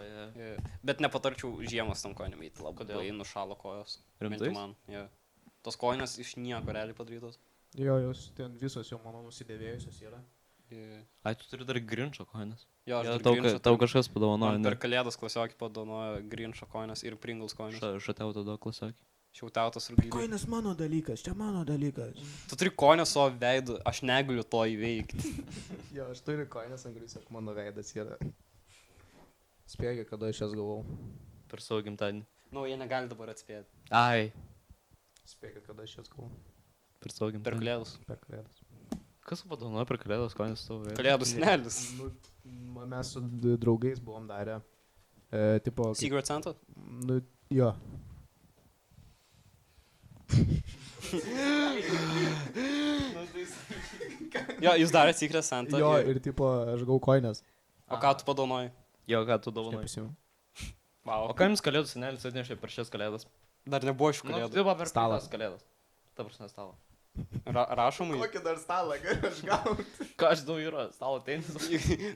Bet nepatarčiau žiemos tam koinėm eiti. Kodėl? Labai nušalo kojos. Bent Rimtai? jau man. Jo. Tos koinės iš nieko realiai padarytos. Jo, jos ten visos jau, manau, nusidėvėjusios yra. Jo, Ai, tu turi dar Grinčio koinės. aš Jo, dar tau, Grinchą tau turiu. kažkas padovanojo. Man Ne? per kalėdas klasiokį padovanojo Grinčio koinės ir Pringles koinės. Šatau tada klasiokai. Šiautautas rūgylė. Koinas mano dalykas, čia mano dalykas. Tu turi konę savo veidu, aš negaliu to įveikti. Jo, aš turiu koinas, ant kuris mano veidas yra. Spėgi, kada aš jas gavau. Per savo gimtadienį. Nu, jie negali dabar atspėti. Ai, Spėgi, kada aš jas gavau. per savo Per gimtadienį. kalėdus. Per kalėdas. Kas padovanojo per kalėdas, konis tavo veidas? Kalėdų senelis. Nu, mes su draugais buvom darę. Tipo, kaip- Secret Santa? nu, jo. Jo, jūs darėte Secret Santa. Jo, ir tipo, aš gavau koinas. O ką tu padovanoji? Jo, ką tu dovanoji? Neprisimenu. Wow. O ką jums kalėdų senelis atnešė per šias kalėdas? Dar nebuvo šių Nu, kalėdų. tai buvo per Stalą. kitas kalėdas. Ta prasme, stalą. Rašomai. Kokį dar stalą galiu aš gauti? Ką aš žinau, yra stalo tenisas.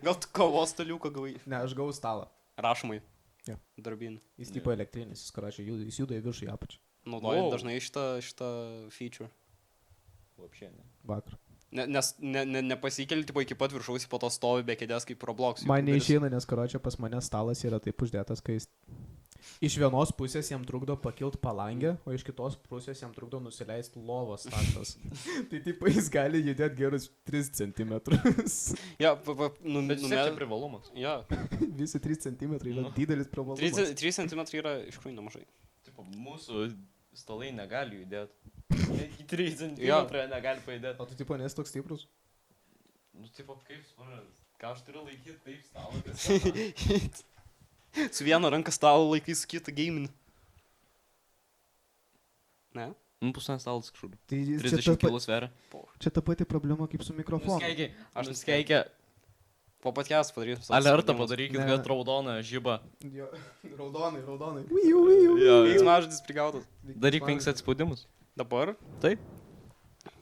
Gal tu kavos staliuką gavai? Ne, aš gavau stalą. Rašomai. Jo. Darbin. Jis tipo elektrinis, jis karočiui, jis juda į viršų į apačią. Naudoji Wow. dažnai šitą feature. Vapšė, ne. Vakar. Nes nepasikeli tipo iki pat viršaus, po to stovi be kėdės kaip Roblox. Man youtuberis. neišeina, nes karočiui pas mane stalas yra taip uždėtas, kai jis iš vienos pusės jam trukdo pakilti palangę, o iš kitos pusės jam trukdo nusileisti lovos staktas. Tai taip jis gali judėti gerus 3 cm. Ja, Bet vis tiek čia privalumas. Ja, Visi 3 cm yra Nu. didelis privalumas. 3 cm yra iš tikrųjų nemažai. Tipo, mūsų stalai negali judėti. Iki 3 cm Jo. negali pajudėti. O tu tipo nesi toks stiprus? Nu, tipo, kaip suprantat, ką aš turiu laikyti taip stalą, kad... Su viena ranka stalo laikai, su kita gaming. Ne? Nu, pusant stalas kažkur. Tai jis 30 kg sveria. čia ta pati problema kaip su mikrofonu. Aš Nuskeikia. Po podcast padarysiu. Alertą padarykit, Ne. kad raudoną žibą. Jo, raudonai. Jo, Veiksmažodis prigautas. Daryk 5 atspaudimus. Dabar? Taip.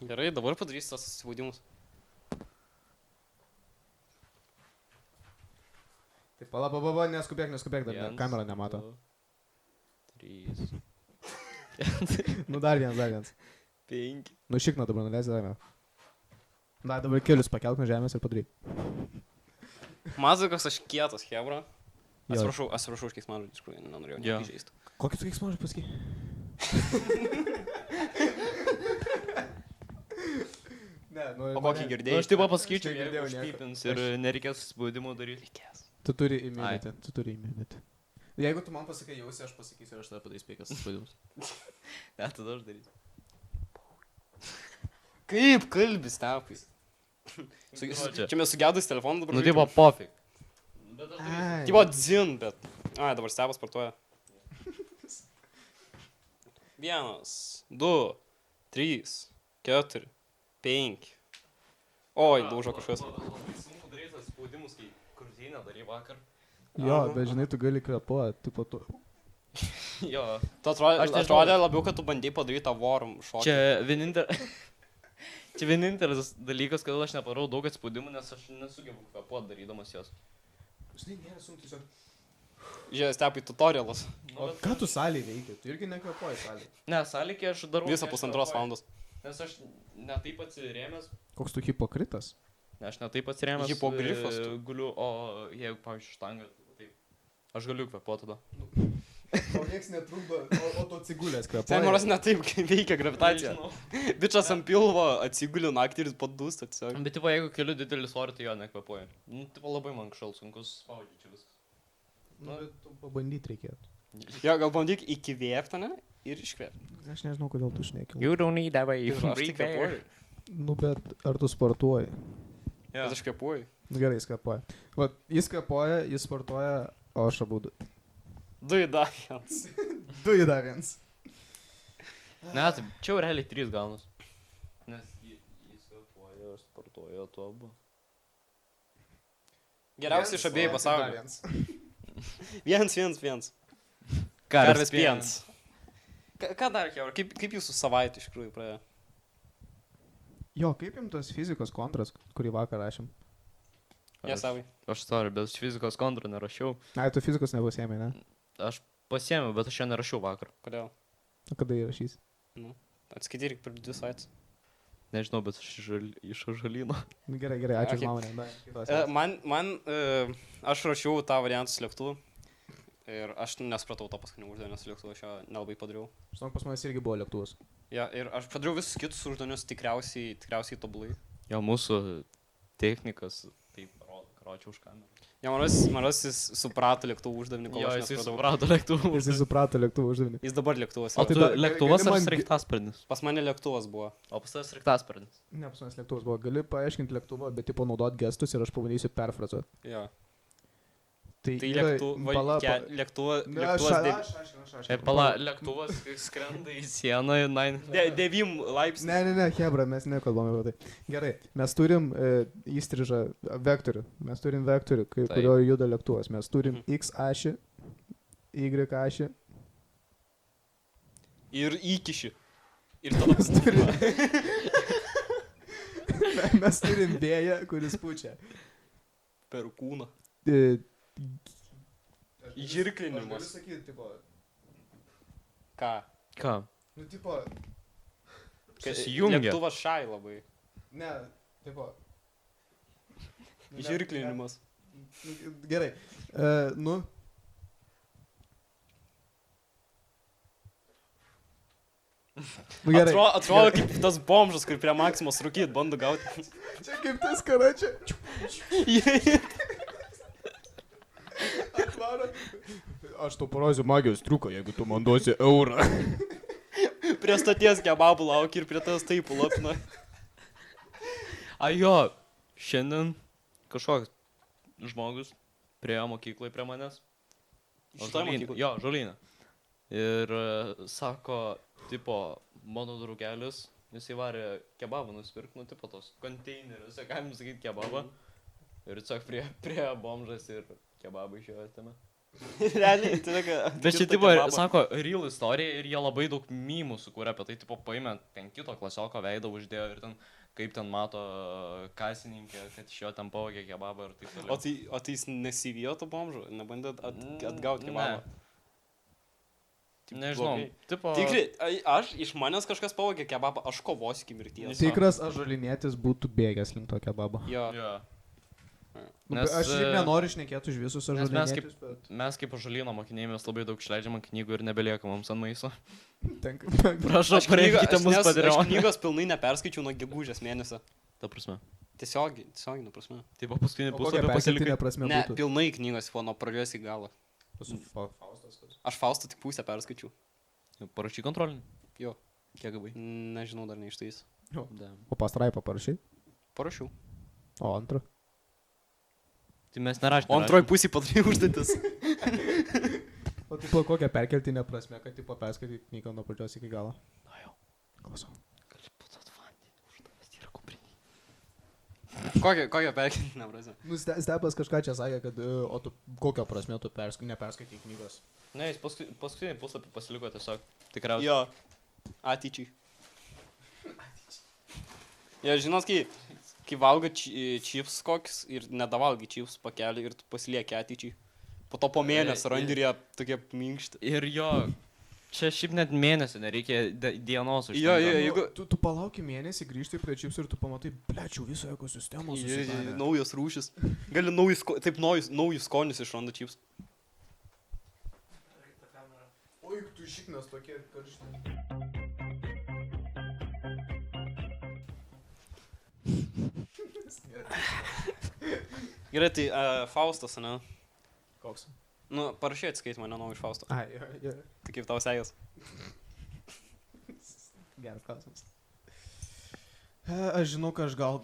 Gerai, dabar padarysiu tas atsivaudimus. Taip, pala, neskubėk, dar kamera nemato. 3. Nu dar vienas. 5. Nu šikna dabar nuleisi dar vieną. Na, dabar kelius pakelk nuo žemės ir padaryk. Mazakas aš kietas, hebra. Jo. Atsiprašau už keiksmažodį, iš tikrųjų nenorėjau Jo. neįžeisti. Kokį tu keiksmažodį pasakai? Ne, nu... O kokį Nu, girdėjai? aš taip pasakyčiau, Aš negirdėjau jeigu nieko. užpypins ir nereikės spaudimų daryti. Reikės. Tu turi įminėti. Jeigu tu man pasakai jausi, aš pasakysiu ir aš tada padarysiu 5 spaudimus. Ne, tada aš darysiu. Kaip kalbis, tepais? Žodžiu. Čia mes sugedus telefoną dabar. Nu, tipo, pofik. Bet aš darysiu. Ai. Tipo, dzin, bet... Ai, dabar stepas sportuoja. 1, 2, 3, 4, 5. Oi, daužo kažkas. Sunku daryti spaudimus, kai krūtinę darai vakar. Jo, bet žinai, tu gali kvepuoti, tipo tu. Jo. Tu atrodė, Aš nežinau. atrodė labiau, kad tu bandai padaryti tą warm šokį. Čia vienintelis dalykas, kodėl aš nepadarau daug atspaudimų, nes aš nesugebu kvepuoti darydamas jos. Žinai, nėra sunku tiesiog. Žiūrėjau, stepai tutorialas. O ką tu salėje veikia? Tu irgi nekvepuoji salėje. Ne, sąlygį aš darau. Visą kai aš 1,5 kvėpuoju. valandos. Nes aš netaip atsirėmęs. Koks tu hipokritas? Ne, aš netaip atsirėmęs. Hipogrifas tu. Guliu, o jeigu, pavyzdžiui, štanga, taip. Aš galiu kvepuoti tada. O nieks netrukdo, o tu atsigulęs Seimaras ne taip kaip veikia gravitacija. Nežinau. Bičas ant pilvo atsiguli naktį ir padūsta tiesiog. Bet, tipo, jeigu keliu didelį svorį, tai jo nekvepuoju. Nu, tipo, labai man kažkaip sunkus spaudžiu čia viskas. Nu, bet tu pabandyti reikėtų. Jo, gal bandyk įkvėpti, ne? Ir iškvėpti. Aš nežinau, kodėl tu šneki. You don't need that way. Ir aš tik kvėpuoju. Nu, bet ar tu sportuoji? Ja. Bet aš kvėpuoju. Nu, gerai, jis kvepuoja. Va, jis kvepuoja, jis sportuoja, o aš abudu. Du į dachens. Du į dar viens. Ne, tai čia jau realiai 3 gaunus. Nes jis kvepuoja, aš sportuoju, o tu abu. Geriausiai iš abiejų pasaulio. 1-1-1. Karvės piens. Ką dar, Kevra? Kaip jūsų savaitė iš tikrųjų praėjo? Jo, kaip jums tas fizikos kontras, kurį vakar rašėm? Jie savai. Aš sorry, bet aš fizikos kontrą nerašiau. Ai, tu fizikos nepasėmė, ne? Aš pasiėmiau, bet aš jo nerašiau vakar. Kodėl? O kada įrašys? Atskaityk per 2 savaitės. Nežinau, bet aš iš žalyno. Nu, gerai, ačiū Okay. už nuomonę. Aš rašiau tą variantą slėptuvų. Ir aš nesupratau to paskutinio uždavinio, nes lėktuvo aš jo nelabai padariau. Žinok, pas manęs irgi buvo lėktuvas. Ja, ir aš padariau visus kitus uždavinius tikriausiai tobulai. Jo, mūsų technikas taip karočiau už kamerą. Ja, manas jis suprato lėktuvų uždavinį, kol Jo, aš jisai nesupratau. suprato lėktuvų. Jis suprato lėktuvą uždavinį. Jis dabar lėktuvas. O yra. tu da- lėktuvas gali ar man- sraigtasparnis? Pas mane lėktuvas buvo. O pas tavęs sraigtasparnis. Ne, pas manęs lėktuvas buvo. Gali paaiškinti lėktuvą, bet tipo naudot gestus ir aš pabandysiu perfrazuoti. Jo. Tai, Tai yra- lėktuvas Ne, lėktuvas Pala, lėktuvas skrenda į sieną ir 9 laipsnių. Ne, hebra, mes nekalbame apie tai. Gerai, mes turim įstrižą vektorių. Mes turim vektorių, Taip. kurio juda lėktuvas. Mes turim X ašį, Y ašį. Ir įkiši. Ir tada pūva. Mes turim vėją, kuris pučia. Per kūną. E, Žirklinimas. Aš galiu sakyti, tipo, Ką? Ką? nu, tipo, Susijungia. Lėktuvas šai labai. ne, tipo. Nu, ne- Žirklinimas. ne- Gerai, nu. Nu, gerai. Atrodo kaip tas bomžas, kur prie Maksimos rūkyt bando gauti. Čia kaip tas karačia. Atvaro. Aš tau parodysiu magijos triuką, jeigu tu man duosi eurą. Prie stoties kebabų laukia ir prie tas taip lapina. Ajo, šiandien kažkoks žmogus priejo mokyklai prie manęs. Šitoj mokykloj? Jo, žolyne. Ir sako, tipo, mano draugelis, jis įvarė kebabą nusipirkti, nu, tipo, tos konteinerius, galim sakyti kebabą. Ir tiesiog prie bomžas ir kebabą iš jo atėmė. Realiai, tai tokia. Bet čia, tipo, sako, real istorija ir jie labai daug mymų sukūrė apie tai, tipo, paėmė ten kito klasioko veidą, uždėjo ir ten, kaip ten mato kasininkė, kad iš jo ten pavogė kebabą ir taip toliau. O tai jis nesivijo to bomžo? Nebandė atgauti kebabą? Nežinau, blogai. tipo... Tikrai, aš iš manęs kažkas pavogė kebabą, aš kovosiu iki mirties. Tikras ažalinėtis būtų bėgęs link to kebabo. Jo. Jo. Nu, Nes, aš šiaip nenoriu šnekėti už visus nes mes ažalinėtis, bet Mes kaip ažalyno mokiniai, mes labai daug išleidžiam ant knygų ir nebelieka mums ant maisto. tenka. Prašau, paremkite mus Aš Patreon. knygos pilnai neperskaičiau nuo gegužės mėnesio. Ta prasme. Tiesiog, nu prasme. Taip, paskutinį O kokia puslapį perkeltinė pasilikai. prasme Ne, būtų? pilnai knygos buvo nuo pradžios į galą. Faustas. Aš Faustą tik pusę perskaičiau. Parašy kontrolinį. Jo. Kiek gavai? Nežinau, dar neištais. O pastraipą parašai? Parašiau. O antrą? Tai mes nerašėme. O antroji pusė padarė užduotis. O tipo kokią perkeltinę prasme, kad tipo perskaityti knygą nuo pradžios iki galo? Na jau. Klausau. Gali putot vandenį, uždavęs yra kuprinį. Kokią perkeltinę prasme? Nu, Stepas kažką čia sakė, kad o tu kokią prasme tu neperskaitai knygos? Ne, jis paskutinį puslapį pasiliko tiesiog. Tikriausiai. Jo. Ateičiai. Jo, žinot, kai valgo čips koks ir nedavalgai čips pakelį ir tu pasilieki ateičiai. Po to po mėnesio randi ir jie tokie minkšti. Ir jo, čia šiaip net mėnesio nereikia dienos už. Jo, jeigu... Tu palauki mėnesį, grįžti prie čipsų ir tu pamatai, blečiau, viso ekosistemos susidarė. Naujas rūšis. Gali naujus skonius išranda čips. Oi, tu šiknas tokie karšti. Gerai, tai Faustas, ne? Koks? Nu, parašai atskaitimą, nenau iš Fausto. Ai, jo. Tai kaip tau sekės? Geras klausimas. Aš žinau, kad aš gal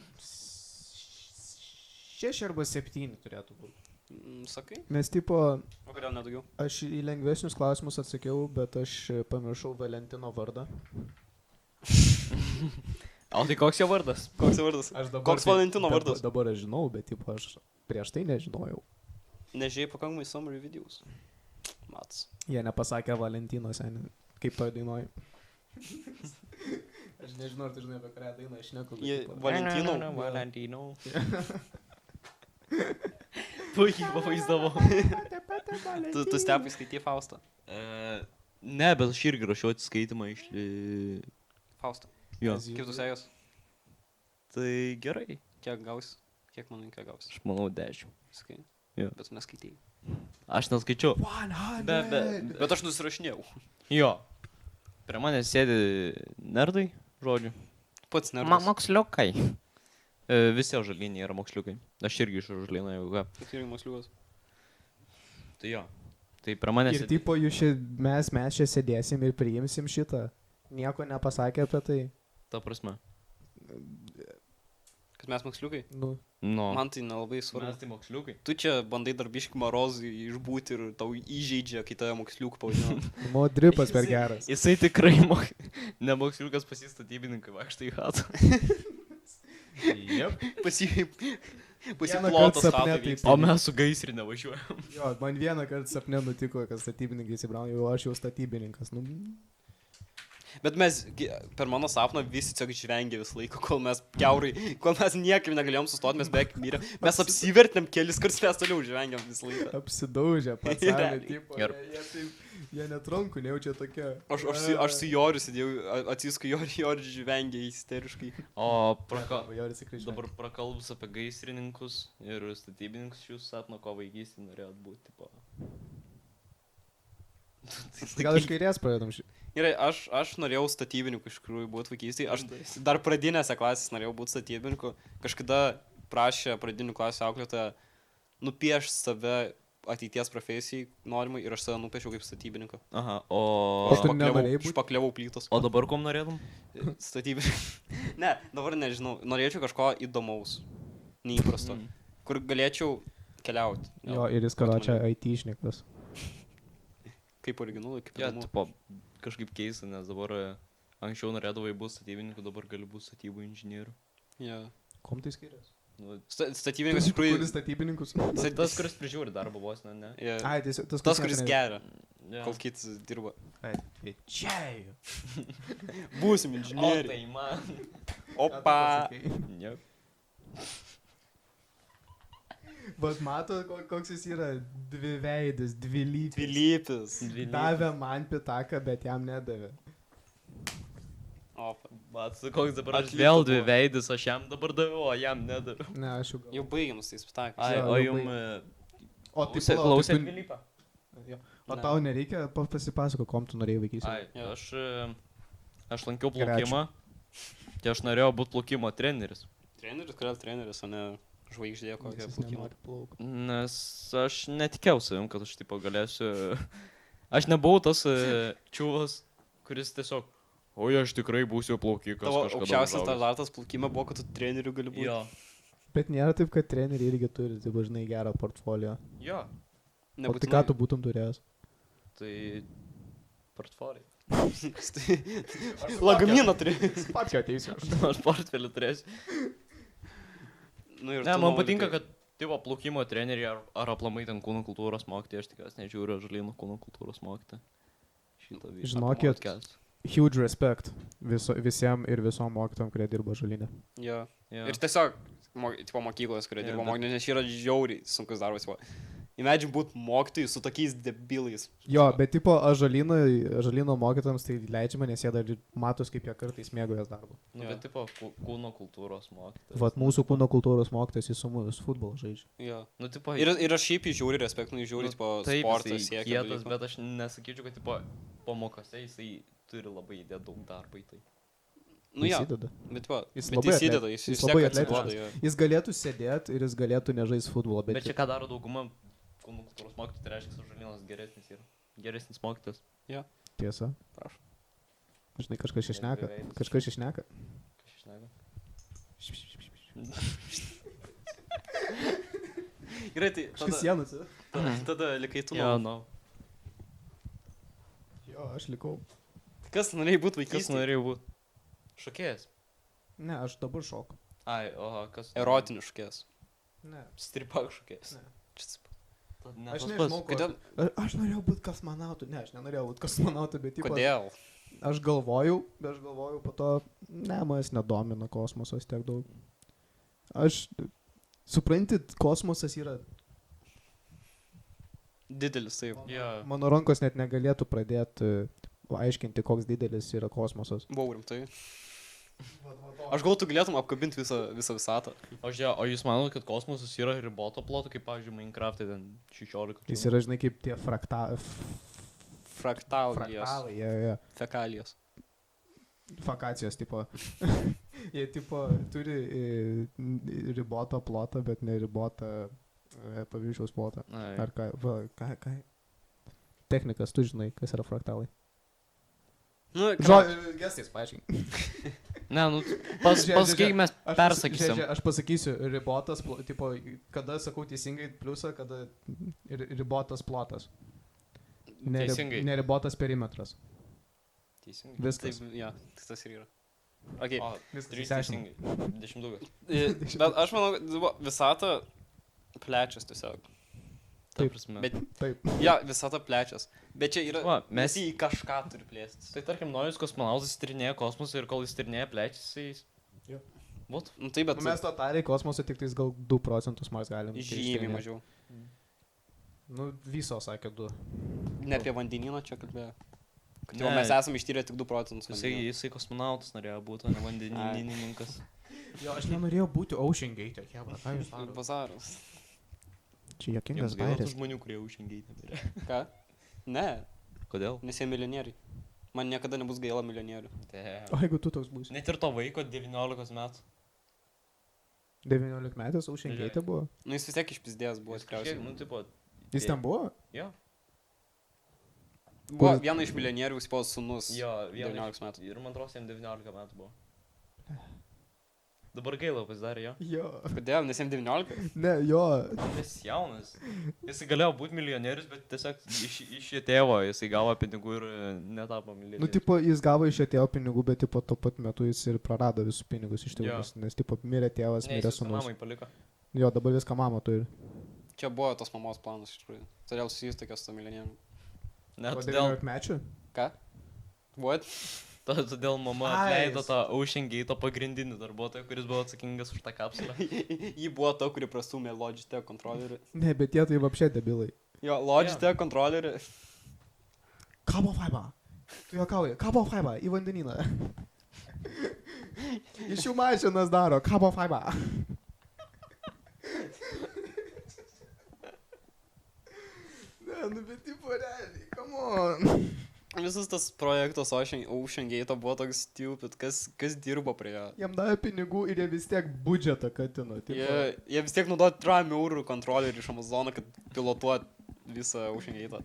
6 arba 7 turėtų būti. Sakai? Nes tipo, O kodėl nedaugiau? aš į lengvesnius klausimus atsakiau, bet aš pamiršau Valentino vardą. O tai koks jo vardas? Koks jo vardas? Koks Valentino vardas? Dabar aš žinau, bet tipo, aš prieš tai nežinojau. Nežiūrėjai pakankamai summary videos. Mats. Jie nepasakė Valentino seniai, kaip toj dainoj. Aš nežinau, ar tu žinai, apie kurią dainą aš nekalbu. Jie tipo, Valentino. Valentino. Puikiai pavaizdavau. Tu stepai skaitai Faustą. Ne, bet aš irgi rašiau atsiskaitimą iš... Faustą. Jo. Kaip tu sekės? Tai gerai. Kiek gaus? Kiek manai, kiek gaus? Aš manau 10. Sakai? Jo. Bet tu neskaitai. Aš neskaičiu. 100. Bet aš nusirašinėjau. Jo. Prie manęs sėdi nerdai, žodžiu. Pats nervas. Moksliukai. Visi Ąžuolynai yra moksliukai. Aš irgi iš Ąžuolyno, jeigu ką. Tai irgi masliukas. Tai jo. Tai prie manęs Ir tipo, mes čia sėdėsim ir priimsim šitą. Nieko nepasakė apie tai. Ta prasme. Kad mes masliukai. Nu. Man tai nelabai svarbu. Mes tai moksliukai. Tu čia bandai dar biškį marozui išbūti ir tau įžeidžia, kai tave moksliukų pavadino. Modripas per geras. Jisai tikrai ne moksliukas pasistatybininkai vaikštai į hatą. Jep. Pasiplotas sapne hatai taip. vyksta. O mes su gaisrinė važiuojam. Jo, man vieną kartą sapne nutiko, kad statybininkai įsibraunė, jau aš jau statybininkas. Nu, Bet mes per mano sapną visi tiesiog žvengė visą laiką, kol mes niekaip negalėjom sustoti, mes beveik mirėm. Mes apsivertėm kelis kartus, mes toliau žvengiam visą laiką. apsidaužė pats Ir savę, realiai. tipo, Ir- jie netronkų, nejaučia tokia. Aš su Joriu sėdėjau, atsisku Joriu žvengė isteriškai. O Joris tikrai žinai. dabar prakalbus apie gaisrininkus ir statybininkus, jūs sapno, ko vaikystėje norėjot būti. Tipo. Gal iš kairės pradedam šį. Gerai, aš norėjau statybininku iš tikrųjų būti vaikystėje. Aš dar pradinėse klasėse norėjau būti statybininku. Kažkada prašė pradinių klasių auklėtoją nupiešti save ateities profesijai norimai ir aš save nupiešiau kaip statybininką. Aha, O tu nenorėjai būt? Špakliavau plytos. o dabar kom norėtum? Statybininkas. Ne, dabar nežinau. Norėčiau kažko įdomaus, neįprasto, kur galėčiau keliauti. Jo, ir jis karočią IT šnekas. Kaip originalu, kaip Ja, įdomu. tipo, kažkaip keista, nes dabar anksčiau norėdavai būti statybininku, dabar gali būti statybų inžinierių. Ja. Kom tai skiriasi? Nu, Statybininkas iš tikrųjų. Kuris statybininkus? tas, kuris prižiūri darbą vos, ne? Ja. Ai, tiesiog Tas, kuris geria, Ja. kol kitas dirba. Čia. Būsim O inžinieriai. tai man. Opa. Jep. Bet mato, koks jis yra dviveidis, dvilypis. Dvilypis. Davė man pitaką, bet jam nedavė. Opa. Mat, koks dabar aš Atliko vėl buvo. dvi veidus, aš jam dabar daviau, o jam nedaviau. Ne, aš jau Jau baigiam su tais pitakais. Ai, Jo, o jau jum... O tai Klausė, palauk, klausė tai tu- Dvilypą? Jo. O tau nereikia pasipasako, kom tu norėjai vaikystėje. Ai, aš lankiau Gerai, ačiū. plaukimą. Tai aš norėjau būti plaukimo treneris. Treneris, kodėl treneris, o ne žvaigždė kokia Jis plaukimo. nenori plaukti. Nes aš netikėjau savim, kad aš tipo galėsiu... Aš nebuvau tas čiūvas, kuris tiesiog... Oi, aš tikrai būsiu plaukikas. Tavo kažkada aukščiausias užaugęs." standartas plaukime buvo, kad tu treneriu gali būti. Jo. Bet nėra taip, kad treneriai irgi turi, tai dažnai gerą portfolio. Jo. O tai ką tu būtum turėjęs? Tai... Portfolio. Lagaminą turi. Pats jo ateisiu. Aš portfelį turėsiu. Nu, ir Ne, tu man nori, patinka, tai- kad tipo plaukimo treneriai ar aplamai ten kūno kultūros mokytojai, aš tikras nežiūriu Ąžuolyno kūno kultūros mokytoją. Šitą visą Žinokit, podcast. Huge respect visiems ir visom mokytojom, kurie dirba žalinė. Jo. Jo. Ir tiesiog, tipo mokyklos, kurie Jo, dirba bet- mokytojai, nes čia yra žiauriai sunkus darbas. Imagine būt mokytojai su tokiais debilais. Jo, bet tipo žalino mokytojams tai leidžiama, nes jie dar ir matos, kaip jie kartais mėgaujas darbu. Nu, Jo. bet tipo kūno kultūros mokytojas. Vat mūsų kūno kultūros mokytojas, jis su mumis futbolą žaidžia. Jo. Nu, tipo, Ir aš šiaip įžiūriu respektų, įžiūriu, tipo, taip, sportą jisai siekia. kietas, dalykų. bet aš nesakyčiau, kad tipo pamokose jisai turi labai įdėti daug darbo į tai. Nu, jo. Įsideda. Bet, va, Jis bet labai įsideda, atletiškas. jis Jis vis labai tiek atsiduoda. atletiškas. Jo. Jis galėtų sėdėti ir jis galėtų nežaisti futbolą, Bet bet čia ką daro dauguma kūno kultūros mokytojų, tai reiškia, kad Ąžuolynas geresnis yra. Geresnis mokytas. tiesa. Prašau. Žinai, kažkas Ir išneka. beveik. Kažkas išneka. Kas čia šneka? Gerai, tai Kažkas tada, sienas. tada likai tu. Jo, Nu. nu. Jo, aš likau. Kas norėjai būti Kas vaikystėje? norėjo būti? Šokėjas. Ne, aš dabar šoku. Ai, oho, kas? Erotinių šukės. Ne. Stripak šokėjas. Ne. Ne, Aš tas nežinau, pats. Kodėl? Aš norėjau būti kosmonautu. Ne, aš nenorėjau būti kosmonautu, bet tipo, Kodėl? aš galvojau po to, ne, manęs nedomina kosmosas tiek daug. Aš, suprantit, kosmosas yra, Didelis, taip. Jo. mano rankos net negalėtų pradėti aiškinti, koks didelis yra kosmosas. Buvau rimtai. Aš gal tu galėtum apkabinti visą visatą. O jūs manote, kad kosmosas yra riboto ploto, kaip, pavyzdžiui, Minecraft'e ten 16? Jis yra, žinai, kaip tie Fraktalijos. fraktalai, jie. Fekalijos. Fakacijos, tipo. Jie, tipo, turi ribotą plotą, bet neribotą paviršiaus plotą. Ar ką? Ką? Technikas, tu žinai, kas yra fraktalai. Nu, Gestais, paaiškink. Ne, nu, pasakyk, mes Aš persakysim. Aš pasakysiu, ribotas, tipo, kada sakau teisingai pliusą, kada ribotas plotas. Teisingai. Neribotas perimetras. Teisingai. Viskas. Taip, ja, tas ir yra. Okay. O, Viskas 3 išsiaiškinom. teisingai. 10. Bet aš manau, kad visata plečias tiesiog. Ta Taip. prasme. Bet, Taip. ja, visata plečias. Bet čia yra, Va, mes į kažką turi plėstis. Tai tarkim, naujus kosmonautas tyrinėja kosmosą ir kol jis tyrinėja plečiasi, jis... Jo. What? Nu taip, bet Nu, mes totaliai kosmose tik tais gal 2% Mars galim. žymiai mažiau. Nu, viso sakė 2. Ne apie vandenyną čia kalbėjo. Kad Ne. jau mes esame ištyrę tik 2%. Jisai kosmonautas norėjo būti, o ne vandenininkas. Jo, aš nenorėjau būti Ocean Gate, Keba. Ką jūs darote? Bazaras. Čia Jiems jokingas gaila tų bairis. žmonių, kurie užšengiai mirė. Ką? Ne, Kodėl? nes jie milijonieriai. Man niekada nebus gaila milijonierių. O jeigu tu toks būsi? Net ir to vaiko 19 metų. 19 metais Ocean Gate buvo? Nu jis vis tiek išpizdėjęs buvo tikriausiai. Nu, tipo... Jis ten buvo? Jo. Buvo Kur- viena iš milijonierių, jis buvo sūnus. Jo, 19 metų. Ir man atrodo, jam 19 metų buvo. Dabar gaila pasidarė jo. Jo. Kodėl? Nes jam 19? Ne, jo. Jis jaunas. Jis galėjo būti milijonierius, bet tiesiog iš jo tėvo jisai gavo pinigų ir netapo milijonierius. Nu, tipo, jis gavo iš jo tėvo pinigų, bet, tipo, tuo pat metu jis ir prarado visus pinigus iš tėvų. Jo. Nes, tipo, mirė tėvas, Ne, mirė jis viską sūnus. mamai paliko. Jo, dabar viską mama turi. Čia buvo tos mamos planas iš tikrųjų. Todėl susijus tokios su milijonieriumi. Ne, O todėl, 19 mečių? Ką? What? todėl mama Ai, atleido jis- tą Ocean Gate pagrindinį darbuotoją, kuris buvo atsakingas už tą kapsulę. Jį buvo ta, kuri prastumė Logitech kontrolerį. Ne, bet jie tai vapšė debilai. Jo, Logitech kontrolerį. Carbon fiber. Tu juokauji. Carbon fiber į vandenyną. Iš jų mašinas daro. Carbon fiber. Ne, nu bet tipo realiai, come on. Visas tas projektas Ocean Gate buvo toks stupid, kas dirbo prie jo. Jam davė pinigų ir jie vis tiek budžetą katino. Jie vis tiek naudoja 3 eurų kontrolerį iš Amazono, kad pilotuot visą Ocean Gate.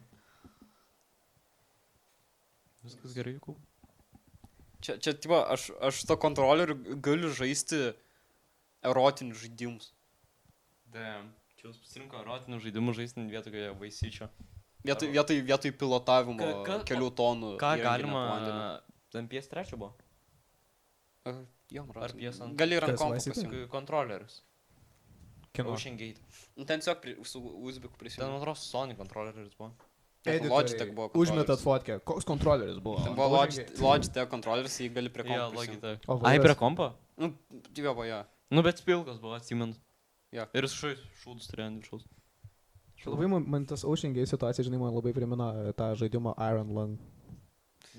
Viskas gerai, Jukau. Čia tipo, aš to kontroleriu galiu žaisti erotinius žaidimus. Damn. Čia jūs pasirinko erotinių žaidimų žaisti vietoje vaisyčio. Vietoj pilotavimo kelių tonų. Ką įrenginio galima... po vandeniu. Ten PS3 buvo? Jo, Ar PS2? Gali ir ant Kas, kompo Vice City? pasijungti. Kontrolerius. Kino. Ocean Gate. Nu, ten tiesiog su USB Ten, prisijungi. man atrodo, Sony kontroleris buvo. Logitech buvo Užmetat kontroleris. fotkę. Koks kontroleris buvo? Ten buvo Logitech kontroleris, jį gali prie Jo, kompo prisijungt. Logitech. O Ai, vairas? prie kompo? Nu, jo, jo. Nu, bet spilkas buvo, atsimenu. Jo. Ir jis šūdus turėjo ant viršaus. Labai man tas Ocean Gate situacija, žinai, man labai primena tą žaidimą Iron Lung.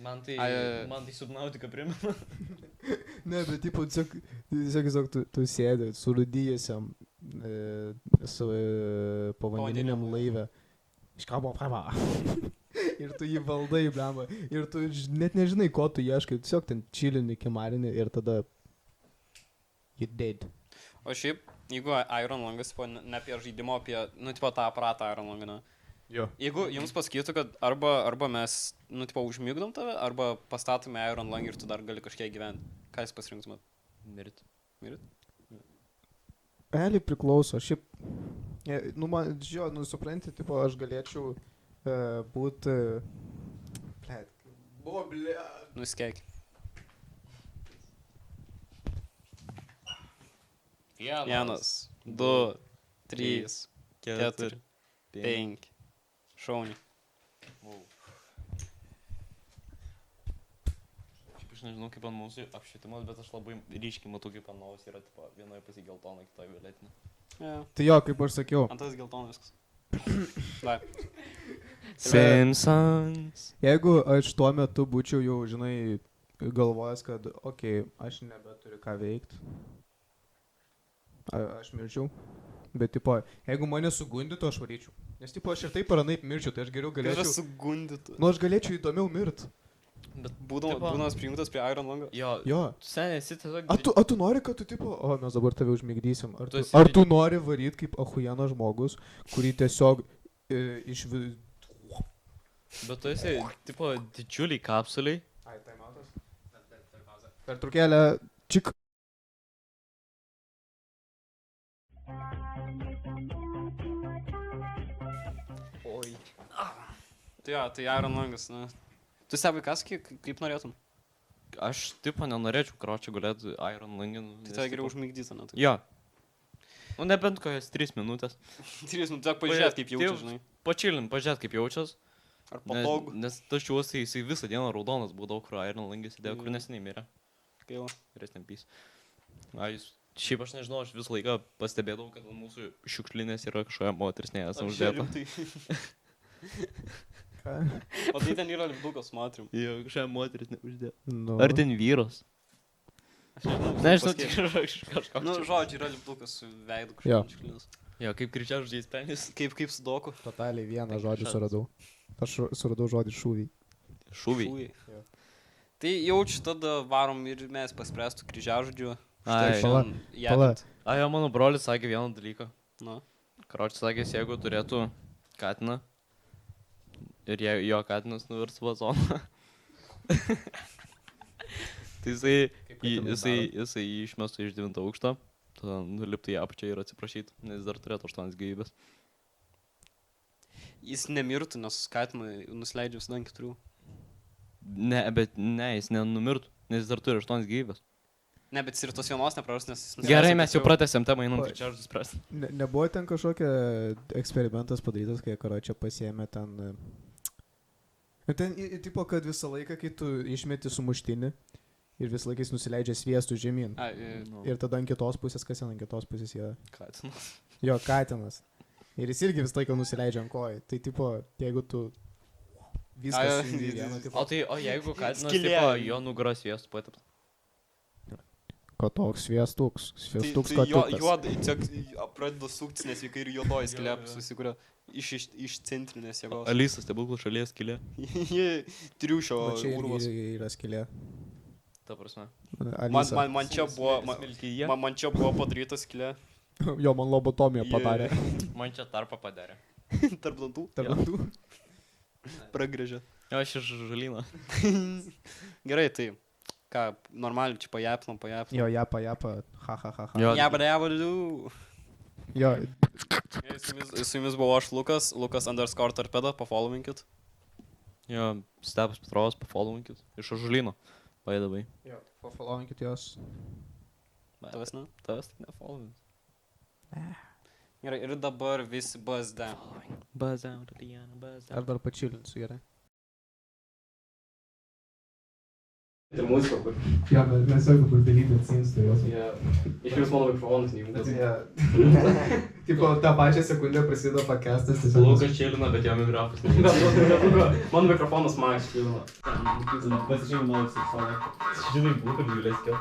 Man tai Subnautica primena. Ne, bet tipo, tiesiog tu sėdi surūdyjusiam su povandeniniam laive. Iškabo prava. Ir tu jį valdai, blemba. Ir tu net nežinai, ko tu ieškai. Tiesiog ten čilini, kimarini ir tada you dead. O šiaip, jeigu Iron Langas, ne apie žaidimo, apie, nu, tipo, tą aparatą Iron Langą. Jo. Jeigu jums pasakytų, kad arba mes, nu, tipo, užmigdom tave, arba pastatome Iron Lang ir tu dar gali kažkiek gyventi. Ką jūs pasirinktumėt? Mirit. Realiai priklauso. Šiaip, nu, man, žinau, nu, supranti, tipo, aš galėčiau būti... Blet. Buvo, ble. Nuskeik. Vienas, 2, 3, 4, 5. Šauniai. Šiaip aš nežinau, kaip ant mūsų apšvietimas, bet aš labai ryškiai matau, kaip ant novos yra, tipo, vienoje pusėje geltona, kitoje violetinė. Yeah. Tai jo, kaip aš sakiau, Antas geltonas viskas. Vai. Simpsons. jeigu aš tuo metu būčiau jau, žinai, galvojęs, kad, aš nebeturiu ką veikti. Aš mirčiau. Bet, tipo, jeigu mane sugundytų, aš varyčiau. Nes, tipo, aš ir taip ar anaip mirčiau, tai aš geriau Galėčiau. galėčiau... Sugundytų. Nu, aš galėčiau įdomiau mirt. Bet Būdamas prijungtas prie Iron Lango. jo, seniai esi tiesiog... A tu nori, kad tu, tipo, mes dabar tave užmigdysim. Tu esi Ar tu nori varyt kaip ahujenas žmogus, kurį tiesiog iš... Bet tu esi, tipo, didžiuliai kapsuliai. Ai, taimautas. Per trukėlę, čik. Oi. Tai Iron Langas, na. Tu stebi kas, kaip norėtum? Aš, tipo, nenorėčiau kročio gulėti Iron Langin. Tai tai geriau užmigdyti, na. Jo. Nu, nebent kokias 3 minutės. 3 minutės, pažiūrėt, kaip jaučiasi, žinai. Pačilin, pažiūrėt, kaip jaučias. Ar patogu. Nes tas čiuosai, jisai visą dieną raudonas būdavo, kur Iron Langis įdėjo, kur neseniai mirė. Gaila. Rest in peace. Šiaip aš nežinau, aš visą laiką pastebėdavau, kad ant mūsų šiukšlinės yra kažkokia moteris, nesam uždėta. Ką? O tai ten yra lipdukas, matrim. Jo, kažkokia moteris neuždėta. Nu. Ar ten vyras? Aš nežinau, Nežinau, pasakyt. kažkoks. Nu, žodžiu, yra lipdukas su veidu Jo. kažkokiu. Jo, kaip kričia žodžiais penis. Kaip su doku. Totaliai vieną žodį suradau. Aš suradau žodį šūvį. Šūviai. Jo. Tai jaučiu, tada varom ir mes paspręstų kryžiažodžiu. Ai, pala. Ai, jo, mano brolis sakė vieną dalyką. Na. Karočiui sakė, jeigu turėtų katiną ir jo katinas nuvirs vazoną, tai jisai jį išmestų iš 9 aukšto, tada nuliptų į apačią ir atsiprašytų, nes jis dar turėtų 8 gyvybės. Jis nemirtų, nes skatinai nusileidžia visada ant 4. Ne, jis nenumirtų, nes jis dar turi 8 gyvybės. Ne, bet jis ir tos vienos nepraras, nes jis Gerai, mes jau pratęsėm temą, einam kryžiažodžius spręsti. Nebuvo ten kažkokia eksperimentas padarytas, kai Karočią pasiėmė ten... Ten, tipo, kad visą laiką, kai tu išmeti sumuštinį ir visą laiką jis nusileidžia sviestų žemyn. Ir tada ant kitos pusės, kas ten ant kitos pusės yra? Katinas. Jo, katinas. Ir jis irgi visą laiką nusileidžia ant kojų. Tai, tipo, jeigu tu viskas sujungi į vieną, tipo... O jeigu katinas, Skylė. tipo, jo nugaros sviestų patepta. Ko toks sviestuks? Sviestuks Tai katiukas. juodai, tiesiog pradeda suktis, nes vykai ir juodoji skylė susikuria iš centrinės jėgos. Alisa, stebuklų šalies skylė. Jie triušio Va čia urvas. irgi yra skylė. Ta prasme. Alisa. Man čia buvo, Smiltyje. man čia buvo padaryta skylė Jo, man lobotomiją padarė. Man čia tarpą padarė. tarp dantų, Tarp dantų. pragrėžė. Jo, aš iš žalyno. Gerai, tai ką, normaliai čia pajapnom. Jo, japa, ha. Jo. Jabadabadu. Jo, Su jumis buvau aš Lukas _torpeda, pafollowinkit. Jo, Stepas Petrovas, pafollowinkit. Iš žalyno. By the way. jo, pafollowinkit jos. Tavęs, ne? Tavęs tik nefollowins. Gerai, ir dabar visi BSD. Buzz out, Diana, buzz Aš dar pačilinsiu, gerai. Ir muzika, kur. Jo, bet mes jau kur dalyti atsimstu jos. Iš jūs mano mikrofonas neįjungtas. Tipo, tą pačią sekundę prasideda podcastas, tiesiog... Lukas čilina, bet jo mikrofas. Mano mikrofonas Max Čilina. Pasižiūrėjau, žinai, būtų gilės kiau.